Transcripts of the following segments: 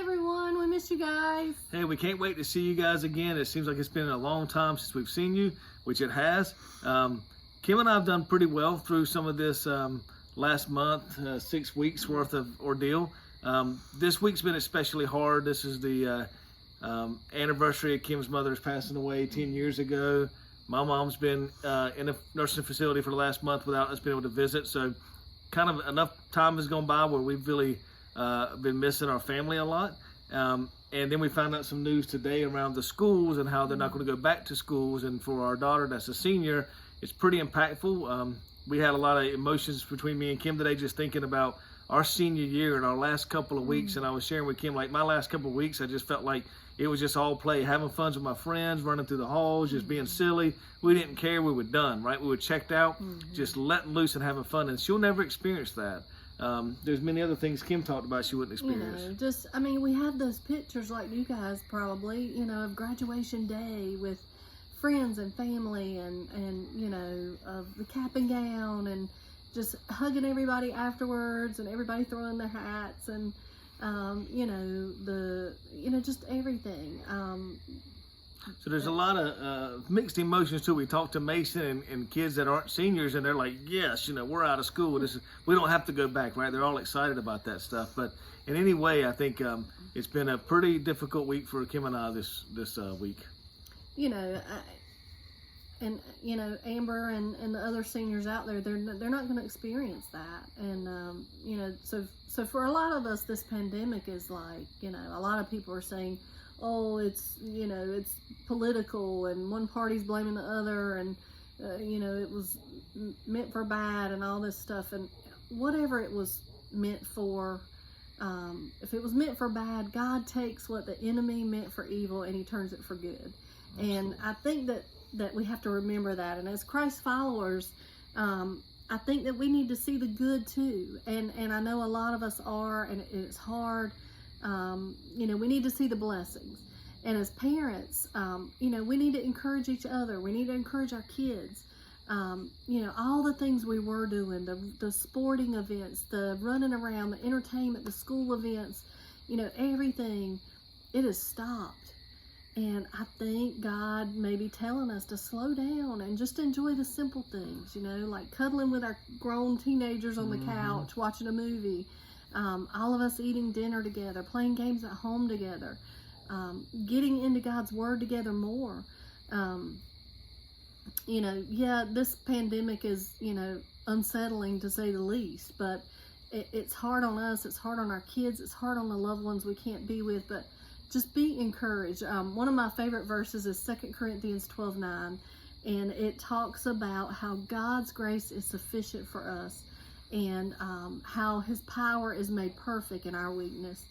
everyone, we miss you guys. Hey, we can't wait to see you guys again. It seems like it's been a long time since we've seen you, which it has. Kim and I have done pretty well through some of this last month, 6 weeks worth of ordeal. This week's been especially hard. This is the anniversary of Kim's mother's passing away 10 years ago. My mom's been in a nursing facility for the last month without us being able to visit. So kind of enough time has gone by where we've really been missing our family a lot. And then we found out some news today around the schools and how they're not going to go back to schools. And for our daughter that's a senior, it's pretty impactful. We had a lot of emotions between me and Kim today just thinking about our senior year and our last couple of weeks. And I was sharing with Kim, like my last couple of weeks, I just felt like it was just all play, having fun with my friends, running through the halls, just being silly. We didn't care. We were done, right? We were checked out, just letting loose and having fun. And she'll never experience that. There's many other things Kim talked about she wouldn't experience. We have those pictures like you guys probably, of graduation day with friends and family and of the cap and gown and just hugging everybody afterwards and everybody throwing their hats and, just everything. So there's a lot of mixed emotions too. We talked to Mason and kids that aren't seniors, and they're like, yes, we're out of school. We don't have to go back, right? They're all excited about that stuff. But in any way, I think it's been a pretty difficult week for Kim and I this week. Amber and the other seniors out there, they're not going to experience that. And, so for a lot of us, this pandemic is like, a lot of people are saying, oh, it's political and one party's blaming the other and, it was meant for bad and all this stuff. And whatever it was meant for, if it was meant for bad, God takes what the enemy meant for evil and he turns it for good. Absolutely. And I think that we have to remember that. And as Christ followers, I think that we need to see the good too. And I know a lot of us are, and it's hard. We need to see the blessings. And as parents, we need to encourage each other. We need to encourage our kids. All the things we were doing, the sporting events, the running around, the entertainment, the school events, everything, it has stopped. And I think God may be telling us to slow down and just enjoy the simple things, like cuddling with our grown teenagers on the couch, watching a movie, all of us eating dinner together, playing games at home together, getting into God's Word together more. This pandemic is, unsettling to say the least, but it's hard on us, it's hard on our kids, it's hard on the loved ones we can't be with, but just be encouraged. One of my favorite verses is 2 Corinthians 12:9, and it talks about how God's grace is sufficient for us and how his power is made perfect in our weakness.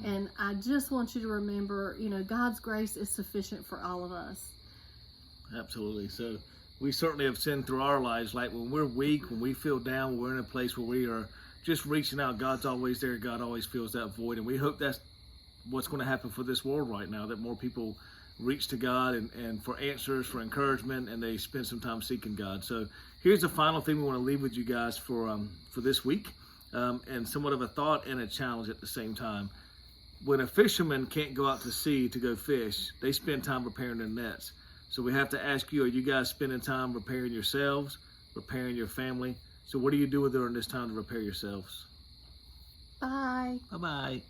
And I just want you to remember, God's grace is sufficient for all of us. Absolutely. So we certainly have seen through our lives, like when we're weak, when we feel down, when we're in a place where we are just reaching out, God's always there. God always fills that void. And we hope that's what's going to happen for this world right now, that more people reach to God and for answers, for encouragement, and they spend some time seeking God. So here's the final thing we want to leave with you guys for this week, and somewhat of a thought and a challenge at the same time. When a fisherman can't go out to sea to go fish, they spend time repairing their nets. So we have to ask you, are you guys spending time repairing yourselves, repairing your family? So what are you doing during this time to repair yourselves? Bye. Bye-bye.